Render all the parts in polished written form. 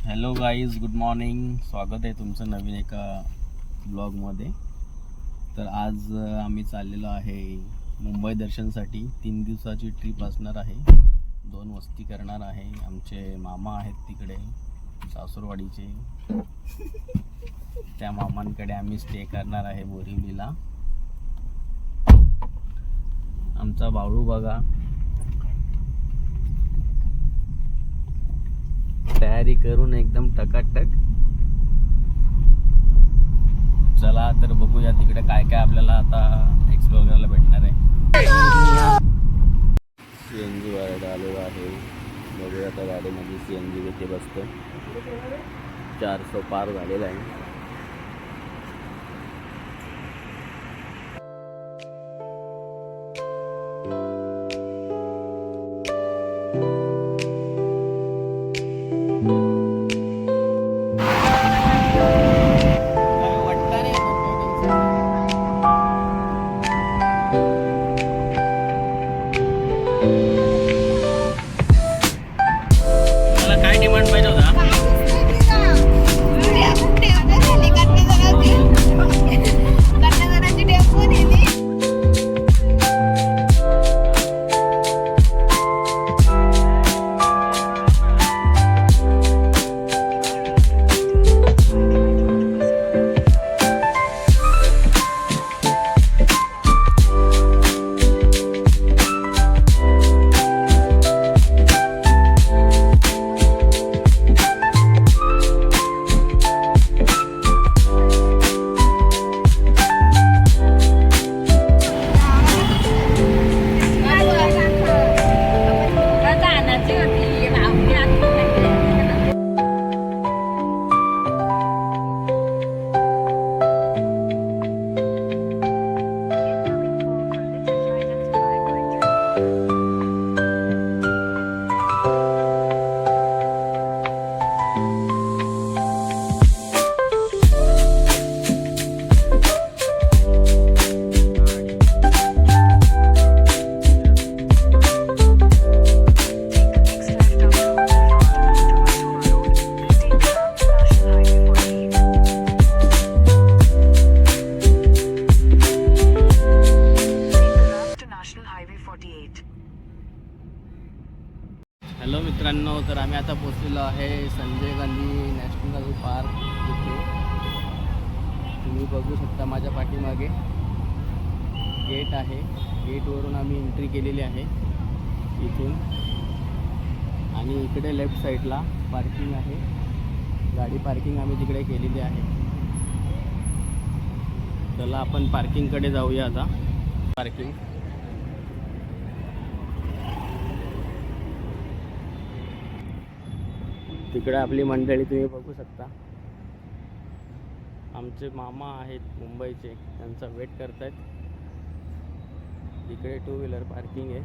Hello guys, good morning. स्वागत आहे तुमचं नवीन एका ब्लॉगमध्ये. तर आज आम्ही चाललेलो आहे मुंबई दर्शनसाठी. 3 दिवसाची ट्रिप असणार आहे. 2 वस्ती करणार आहे. आमचे मामा आहेत तिकडे सासूरवाडीचे. त्या मामांकडे आम्ही स्टे करणार आहे बोरिवलीला. आमचा बाळू बघा तयारी करून एकदम टकाटक. चला तर बघूया तिकडे काय काय आपल्याला आता एक्सप्लोर करायला भेटणार आहे. CNG वाढायला आलेलो आहे. बघूया आता गाडीमध्ये CNG किती बसतो. 400 पार झालेला आहे. काय डिमांड पाहिजे होता? हॅलो मित्रांनो, तर आम्ही आता पोहोचलेलो आहे संजय गांधी नॅशनल पार्क इथे. तुम्ही बघू शकता माझ्या पाठीमागे गेट आहे. गेटवरून आम्ही एंट्री केलेली आहे इथून. आणि इकडे लेफ्ट साईडला पार्किंग आहे. गाडी पार्किंग आम्ही तिकडे केलेली आहे. चला आपण पार्किंगकडे जाऊया आता. पार्किंग तिकडे आपली मंडळी तुम्ही बघू शकता. आमचे मामा आहेत मुंबईचे, त्यांचा वेट करतायत. इकडे 2 व्हीलर पार्किंग आहे.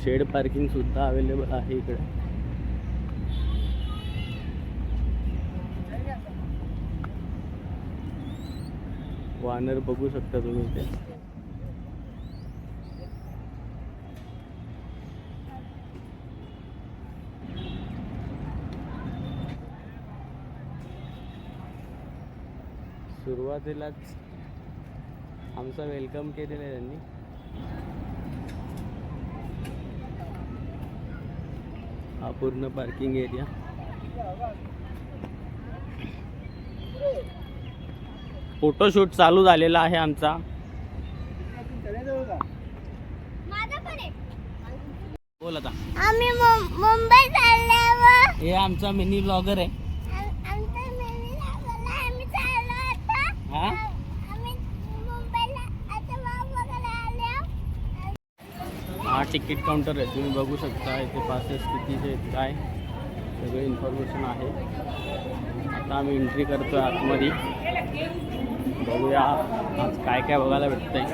शेड पार्किंग सुद्धा अवेलेबल आहे इकडे. वानर बघू शकता तुम्ही इथे. सुरुवातीलाच आमचं वेलकम केलेलं आहे त्यांनी. हा पूर्ण पार्किंग एरिया. फोटोशूट चालू झालेला आहे आमचा. बोल आता. आम्ही मुंबई चालल्यावर हे आमचा मिनी ब्लॉगर आहे. हा, हा तिकीट काउंटर आहे. तुम्ही बघू शकता इथे पासेस कितीचे आहेत, काय सगळे इन्फॉर्मेशन आहे. आता आम्ही एंट्री करतो आतमध्ये. बघूया आज काय काय बघायला भेटतंय.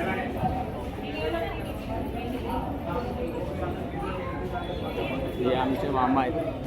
हे आमचे मामा आहेत.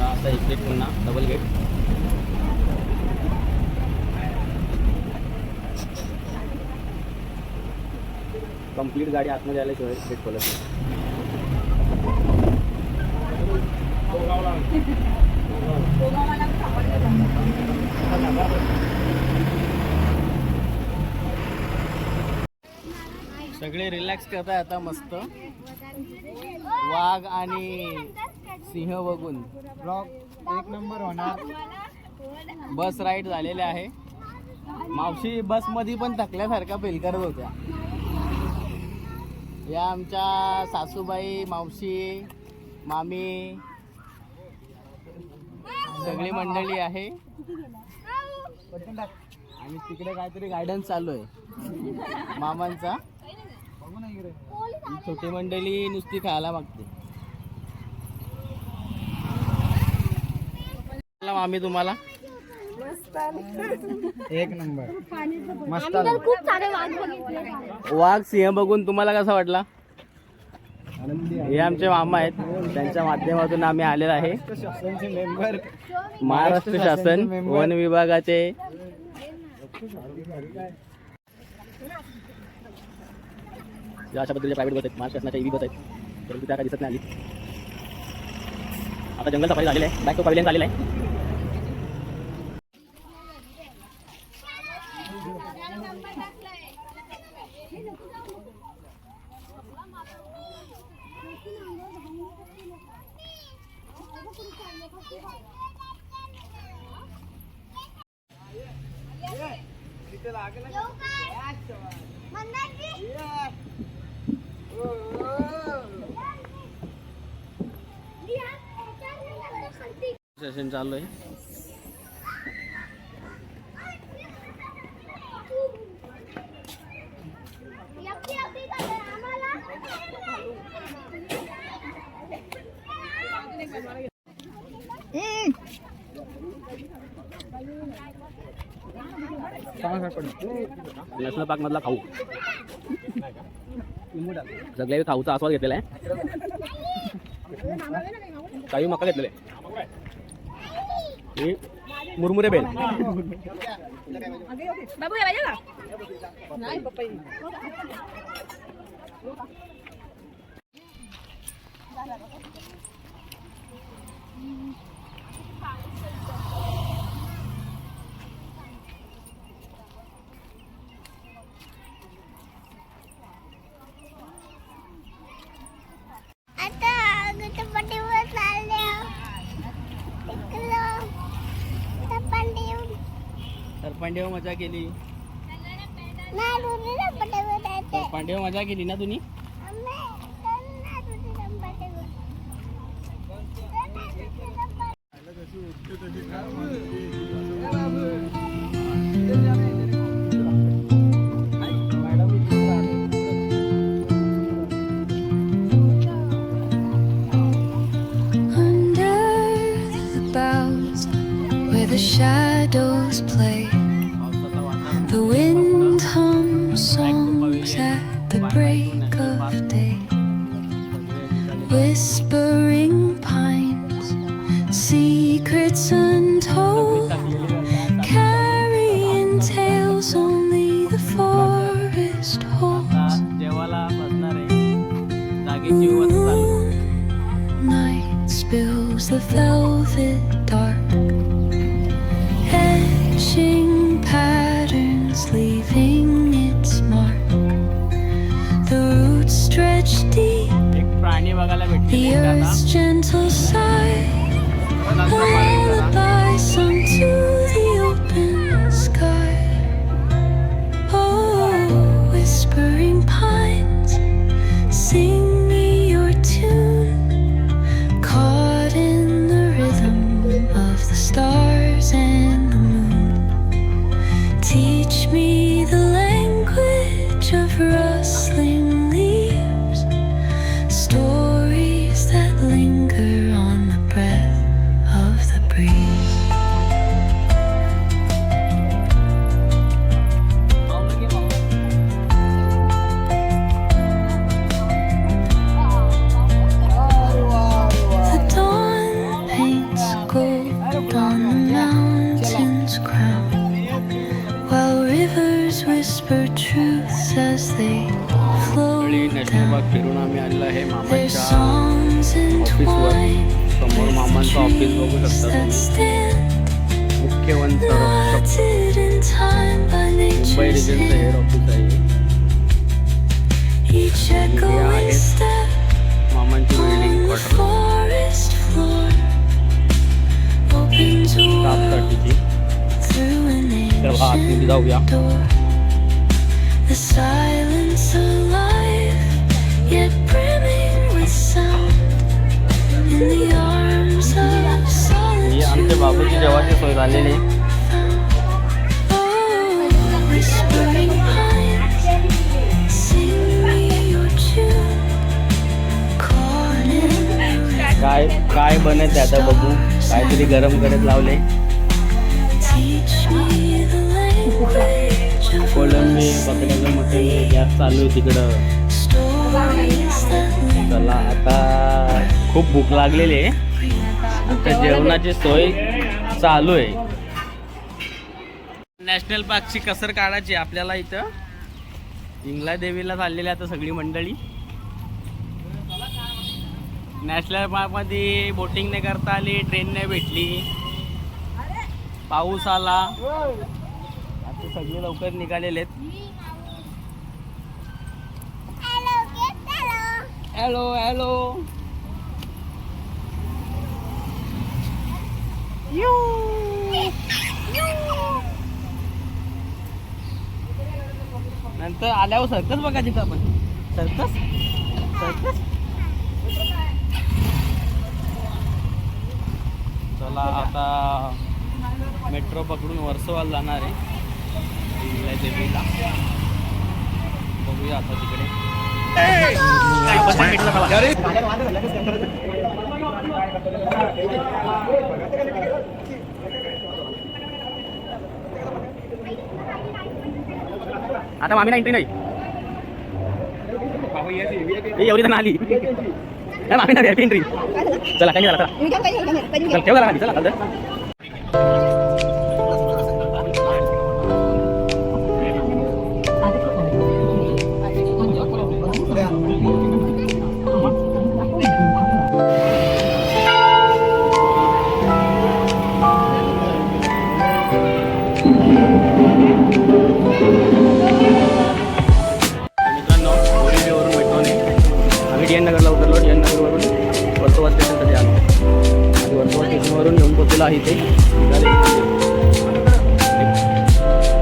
आता इकडे पुन्हा डबल गेट. कंप्लीट गाडी आतमध्ये आल्याशिवाय गेट खोलत नाही. सगळे रिलॅक्स करताय आता मस्त वाघ आणि सिंह बघून. ब्लॉग एक नंबर होणार. बस राईड झालेले आहे. मावशी बस मध्ये पण थकल्यासारखा फील करत होत्या. या आमच्या सासूबाई, मावशी, मामी सगळी मंडळी आहे. आणि तिकडे काहीतरी गार्डन चालू आहे मामांचा. छोटी मंडळी नुसती खायला मागते. मामी तुम्हाला एक नंबर मस्त. खूप सारे वाघ बघितले. वाघ सिंह बघून तुम्हाला कसा वाटला? आनंदी हे आमचे मामा आहेत, त्यांच्या माध्यमातून आम्ही आलेलो आहे. शासनचे मेंबर, महाराष्ट्र शासन वन विभागाचे. अशा पद्धतीचे प्रायव्हेट बस आहेत, महाराष्ट्र शासनाच्या EV बस आहेत, परंतु त्या काय दिसत नाही आली. आता जंगल सफारी झालेलं आहे, बॅक टू पवेलियन झालेलं आहे. सेशन चालू आहे. नॅशनल पार्क मधला खाऊ, सगळे खाऊचा आस्वाद घेतलेला आहे. काही मका घेतलेले, हे मुरमुरे बेल. आता गणपतीवर चालले. सरपांडेव मजा केली. नाही रुनी गणपतीवर जायचे. सरपांडेव मजा केली ना तुम्ही? The shadows play, the wind hums songs at the break of day. Whispering pines, secrets untold, carrying tales only the forest holds. Night spills the velvet dark, patterns leaving its mark. The roots stretch deep, the earth's gentle sigh, a lullaby sung to the open sky. Oh, whispering pines, sing me your tune, caught in the rhythm of the stars and the moon. Teach me the language of rustling leaves, stories that linger on the breath of the breeze. National park फिरून आम्ही आलेलो आहे Their मामाच्या songs ऑफिसवर. entwined, समोर मामांचं office बघू शकता that तुम्ही. stand मुख्य वन संरक्षक rotted in time by Mumbai nature's रिजनचं hand. हेड ऑफिस आहे. Each echoing step मामांची building on the quarter forest floor opens स्टाफसाठीची. through an तर आतमध्ये जाऊया. ancient door. The silence alive, yet brimming with sound. In the arms of ही आमच्या solitude, बाबूची जेवाची सोय झालेली आहे. oh, whispering pines, sing me your tune. Caught in काय बनत आता बघू. काहीतरी गरम करत लावले. teach me the language of कोलंबी बकऱ्याचं मटण गॅस चालू आहे तिकडं. stories that live. चला आता खूप भूक लागलेली आहे. आता जेवणाची सोय चालू आहे. नॅशनल पार्कची कसर काढायची आपल्याला इथं. इंगला देवीला चाललेली आता सगळी मंडळी. नॅशनल पार्कमध्ये बोटिंग नाही करता आली, ट्रेन नाही भेटली, पाऊस आला. आता सगळे लवकर निघालेले आहेत. हॅलो हॅलो नंतर आल्यावर सर्कस बघा तिथं आपण. सर्कस सर्कस चला आता मेट्रो पकडून वर्सोवाला जाणार आहे इंगला देवीला. बघूया आता तिकडे. आता मामी ना एंट्री नाही. एवढी तर आली मामी ना एंट्री. चला काही झाला. चल ठेव झाला चला. मित्रांनो बोरिवलीवरून मेट्रोने आम्ही DN नगरला उतरलो. DN नगरवरून वर्सोवा स्टेशनसाठी आलो आणि वर्सोवा स्टेशनवरून येऊन पोचलेलो आहे इथे.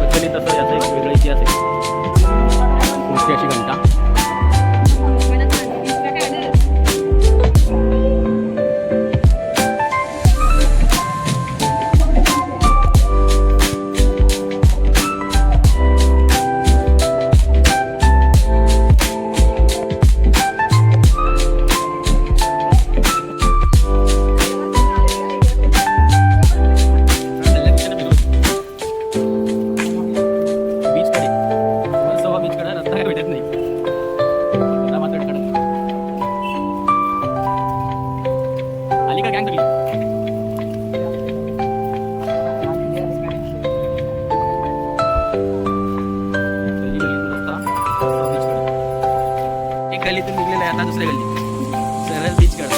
ॲक्च्युली तसं याचा एक वेगळा इतिहास आहे. मोठी अशी घंटा. बीचकडे वर्सोवा बीचकडे रस्ता काय भेटत नाही. रामातडकडे आली का गँग सगळी. एक गल्लीतून निघलेला आहे आता दुसऱ्या गल्ली सरळ बीचकडे.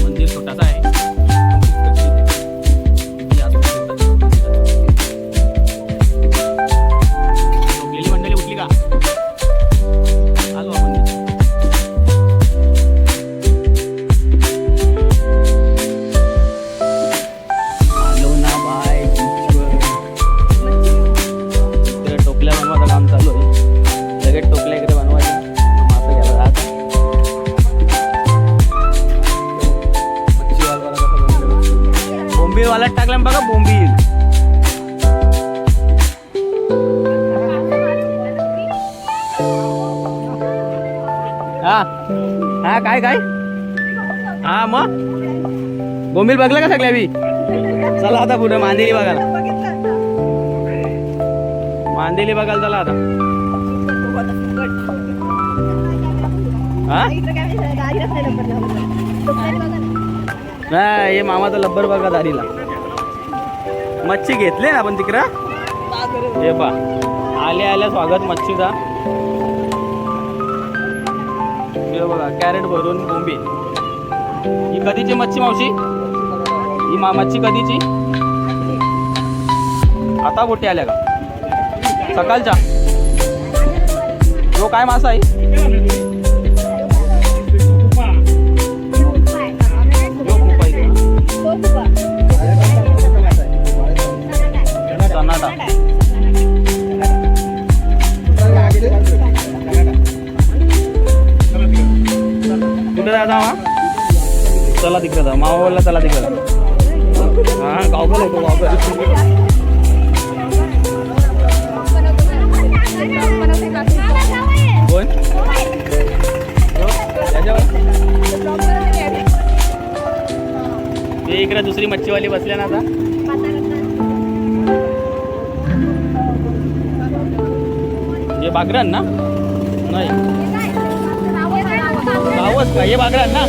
मंदिर छोटासा आहे. झोपलेली मंडळी उठली का. आलो आपण. आलो ना बाय बीचवर. इकडे टोपल्या बनवायचं काम चालू आहे. लगेच टोपल्या इकडे बनवायचे. मासा घ्यायला जायचं. मच्छीवाला कसं बनवलं. बोंबीलवाल्यात टाकला बघा बोंबील. हा हा काय काय हा मग बोंबील बघलं का सगळ्या बी. चला आता पुढे मांदेली बघायला. मांदेली बघायला चला आता. हा नाही हे मामाचा लब्बर बघा दारीला. मच्छी घेतले ना आपण तिकडं. हे पा आल्या आल्या स्वागत मच्छीचा. हे बघा कॅरेट भरून बोंबील. ही कधीची मच्छी मावशी? ही मच्छी कधीची? आता बोटी आल्या का? सकाळच्या. जो काय मासा आहे? सनाटा. कुठे जायचा मा? चला तिकडे जा. मामा बोलला चला तिकडे जा. हा गावकर होतो गावकर. कोण? हे इकडे दुसरी मच्छीवाली बसल्या ना आता. हे बागरान ना? नाही गावच का? हे बागरान ना?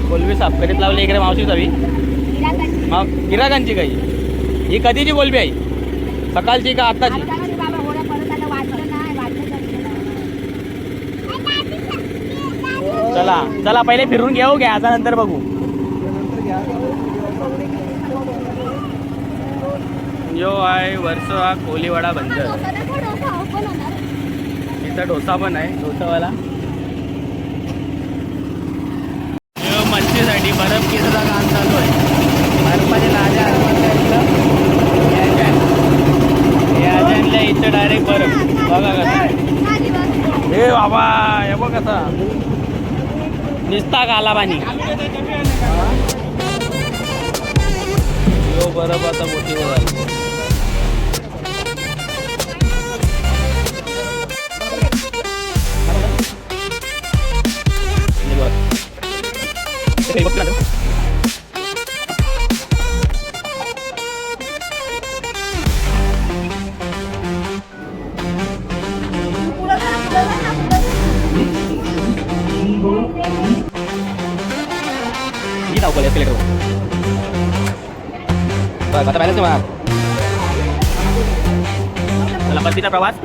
कोलबी साफ करीत लावली इकडे मावशी जावी. मग गिराकांची काही ही कधीची कोलबी आहे? सकाळची का आत्ताची? चला चला पहिले फिरून घेऊ घ्या आता नंतर बघू. यो आहे वर्षा कोलीवाडा बंदर. इथं डोसा पण आहे डोसावाला. मच्छीसाठी बर्फ केसाचा काम चालू आहे. बर्फाचे लाल्या इथं डायरेक्ट बर्फ बघा कसा. हे बाबा हे बघ कसा निसता काला पाणी. यो बर्फ आता मोठी झाली. आता बॅलन्स नाही म्हणा. चला परतीचा प्रवास.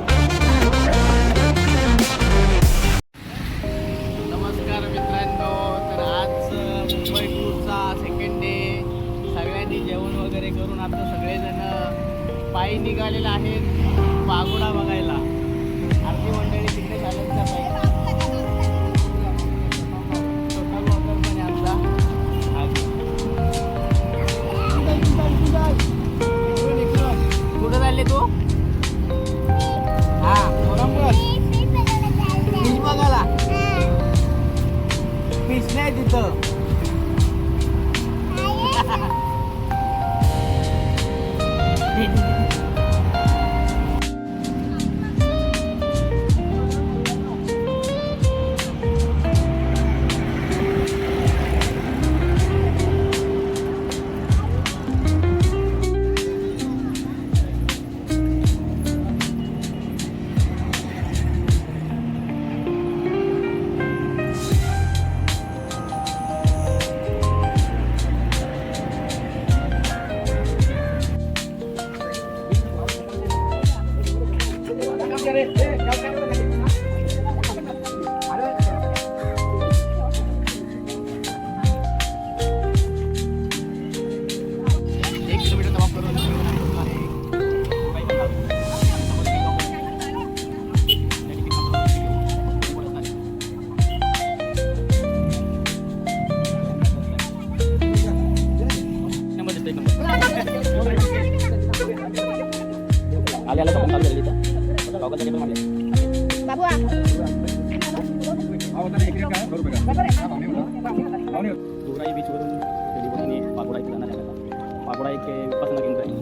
नमस्कार मित्रांनो. तर आज मुंबई टूरचा सेकंड डे. सगळ्यांनी जेवण वगैरे करून आता सगळेजण पायी निघालेले आहेत पागोडा बघायला. आरती मंडळी तिकडे चालत पायी. कुठं चालले तू? हा फिश बघायला. फिश नाही तिथं. दुराई बीचवरून फेरीबोटीने पागोडा इथे जाणार आहे. पागोडा एक विपसना केंद्र आहे.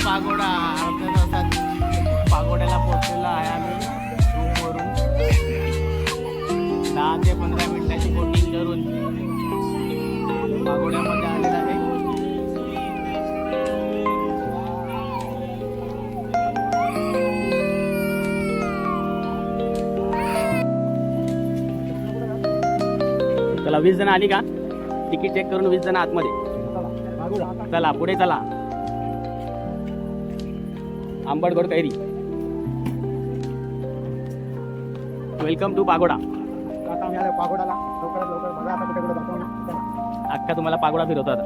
पागोडा अर्ध्या तासात पागोड्याला पोहोचलेला आहे आम्ही रूमवरून 10 ते 15 मिनिटाची बोटिंग करून पागोड्यामध्ये आलेला आहे. चला 20 जण आली का तिकीट चेक करून 20 जण आतमध्ये. चला पुढे चला. आंबडगोड कैरी. Welcome to pagoda. आता आम्ही आलो पागोडाला. लवकरात लवकर बघा आता कुठे कुठे जातो ना. अख्खा तुम्हाला पागोडा फिरवतो आता.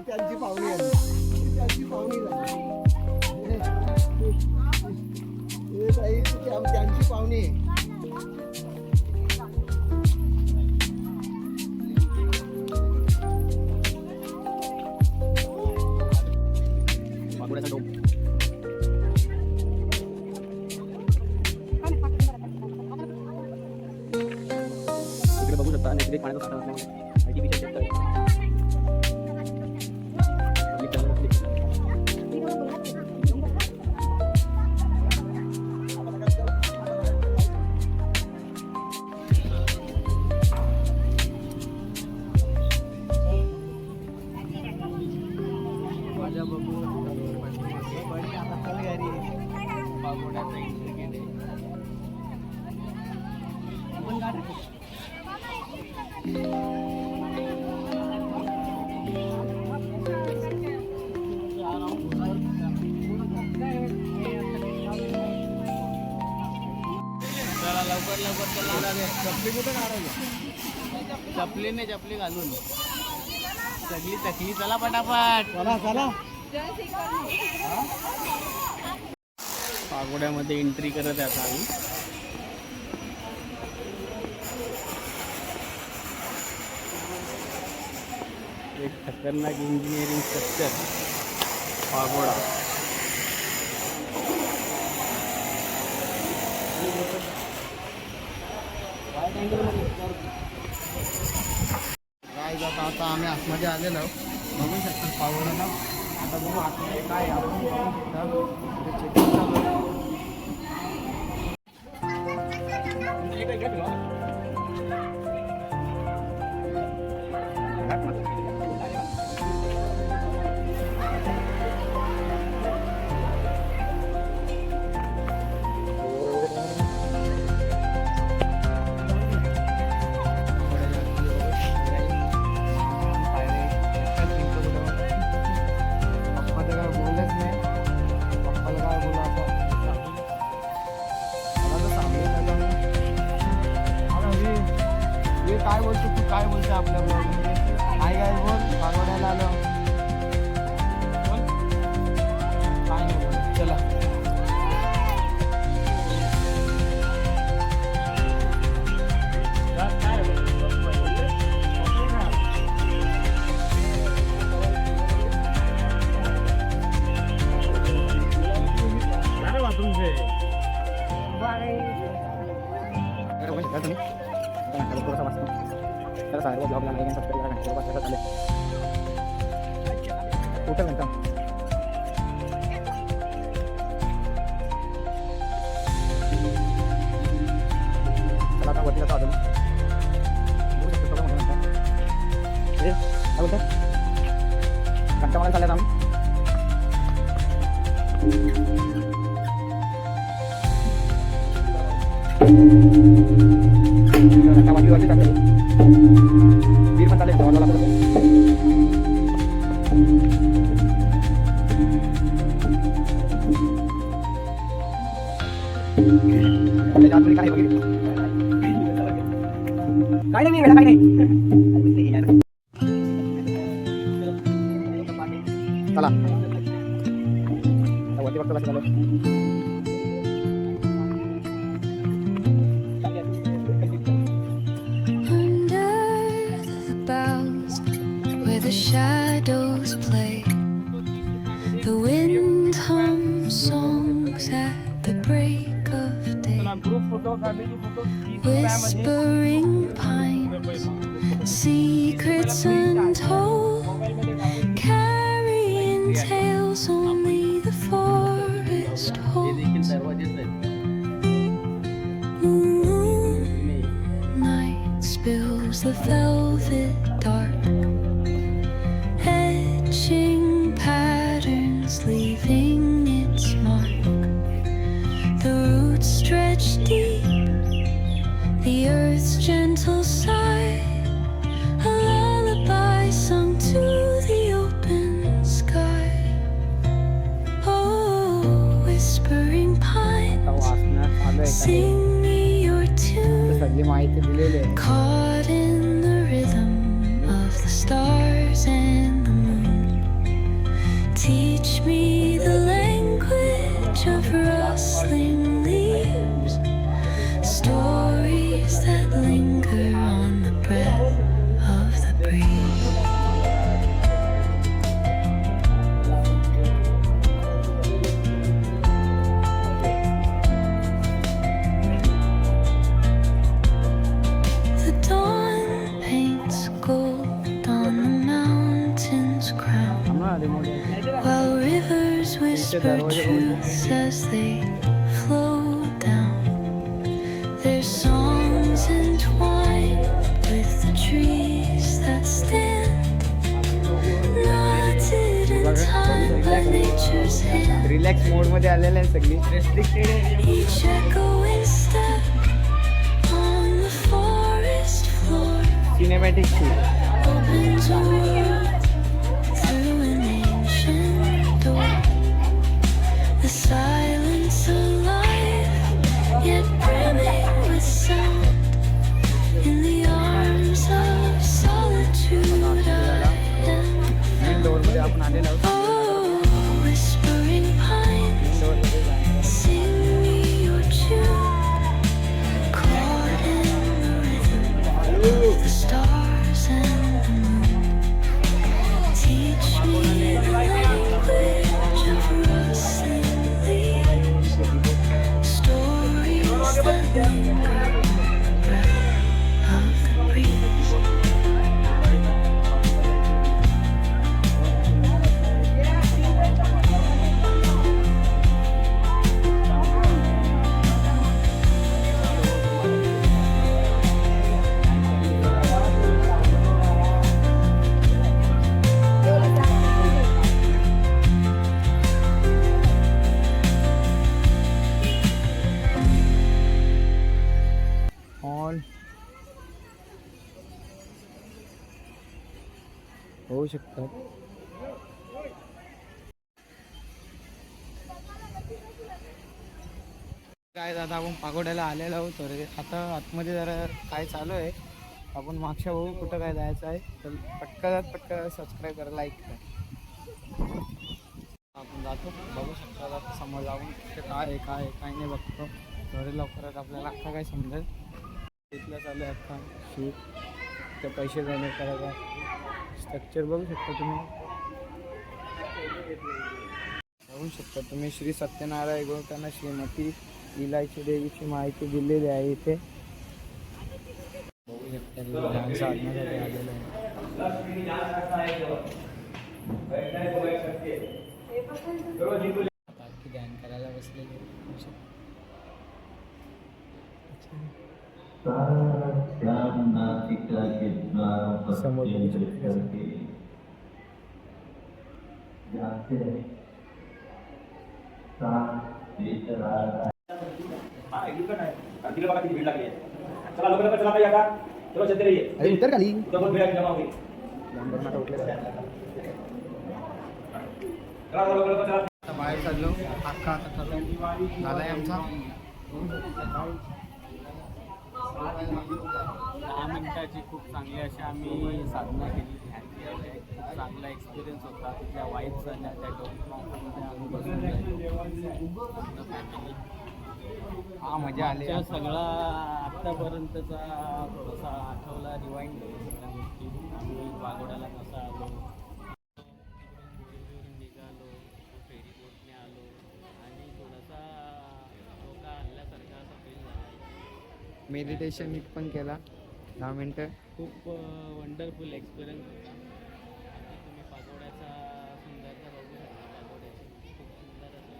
त्यांची पाहुणी आली. त्यांची पाहुणी झाली. त्यांची पाहुणी. पागोड्याचा डोम. इकडे बघू शकता नैसर्गिक पाण्याचा साठा असल्यामुळे आर्टिफिशियल शेत आहे. माझ्या बघू पागोड्याचा इंटरनेट आहे. चला लवकर लवकर चला. चपली कुठे काढायची? चपली घालून सगळी तकली. चला पटापट. चला चला. पागोड्यामध्ये एंट्री करत आहे आता आम्ही. एक खतरनाक इंजिनिअरिंग स्ट्रक्चर पागोडा. काय जाता आता आम्ही आतमध्ये आलेलो बघू शकतो पावसाला. आता बघू आतमध्ये काय आपण बघू शकता. चेकिंग चालू आहे. काय बोलतो तू? काय बोलतो आपल्या ब्लॉगमध्ये? काय काय बोल. पागोड्याला आलो. बोल. काय नाही बोल. चला थोडासा वाचतो. त्याला साहेब ब्लॉगला नाही सबस्क्राईब करा. घंटा वाजता चालेल. टोटल घंटा चला आता वरती जातो अजून. बघू शकतो सगळं मोठं घंटा. काय बोलतो घंटा मला चालले आम्ही. वाटीवरती टाकले. वीर पण चालेल. जवळ त्याच्या आतमध्ये काय बघितलं काय नाही काय नाही चला वरती बघतो कसं झालं Under the boughs where the shadows play, the wind hums songs at the break of day. Whispering pines, secrets untold, carrying tales only the forest हे holds. देखील दरवाजेच आहेत. Moonlight spills the velvet dark, etching patterns, leaving its mark. The roots stretch deep, the earth's gentle sigh, a lullaby sung to the open sky. Oh, whispering pines, sing me your tune, सगळी माहिती दिलेली आहे caught in the rhythm of the stars and the moon. Teach me the language of rustling leaves, stories that linger on the breath of the breeze. The dawn paints gold on the mountain's crown, while rivers whisper truths as they flow down. Their songs entwined with the trees that stand, knotted in time by nature's hand. Relax mode मध्ये आलेलं आहे सगळी Each echoing step on the forest floor cinematic opens a world through an ancient door. The silence alive, yet brimming with sound. In the arms of solitude I am. Main door मध्ये आपण आलेलो आहोत Oh, whispering pines, sing me your tune, caught in the rhythm of the stars and the moon. Teach me the language of rustling leaves, stories that linger on the breath of the breeze. On होऊ शकतात काय दादा आपण पागोड्याला आलेलो आहोत तर आता आतमध्ये जरा काय चालू आहे आपण मागच्या बघू कुठं काय जायचं आहे तर पटकन सबस्क्राईब करा लाईक करा आपण जातो बघू शकता आता समोर जाऊन कुठे काय आहे काय नाही बघतो थोडे लवकरात आपल्याला अख्खा काय समजेल तिथलं चालू आहे अख्खा शूट ते पैसे जमा करायचा स्ट्रक्चर बघू शकता तुम्ही श्री सत्यनारायण गोवताना श्रीमती इलायची देवीची माहिती दिलेली आहे इथे बघू शकता ध्यान साधण्यासाठी आलेलं आहे बाकी ध्यान करायला बसलेले समोर उतर खाली बाहेर चाललो अख्खा आता ठरवून झालाय आमचा 10 मिनिटाची खूप चांगली अशी आम्ही साधना केली. ध्यान केलं. खूप चांगला एक्सपिरियन्स होता. त्या वाईब्स आल्या त्या डोक्यामध्ये आम्ही बसून पूर्ण फॅमिली. हा मजा आली. आमच्या सगळा आत्तापर्यंतचा थोडासा आठवला रिवाइंड सगळ्या गोष्टी. आम्ही वाघोड्याला कसं आलो, तिकडून निघालो, फेरी बोटने आलो आणि थोडासा डोका हल्ल्यासारखा असा फील झाला. मेडिटेशन पण केला 10 मिनटं. खूप वंडरफुल एक्सपिरियन्स होता. आणि तुम्ही पागोड्याचा सुंदरता बघू शकता. पागोड्याची खूप सुंदर असं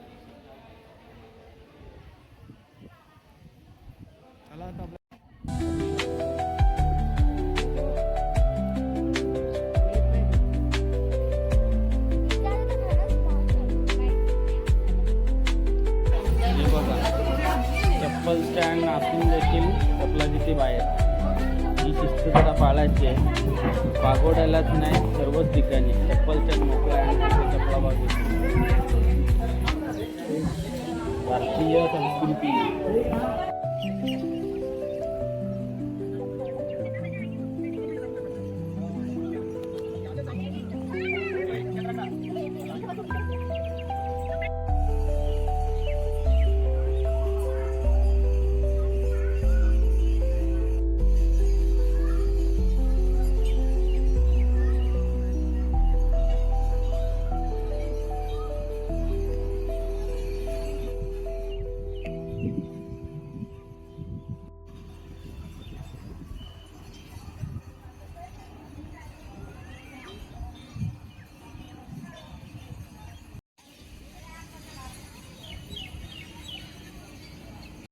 चला आता आपलं हे बघा, चप्पल स्टँड असून देखील चपला तिथे बाहेर. ही शिस्त जरा पाळायची आहे. पागोड्यालाच नाही, सर्वच ठिकाणी चप्पल स्टँड मोकळा आहे. चपला बाजू भारतीय संस्कृती.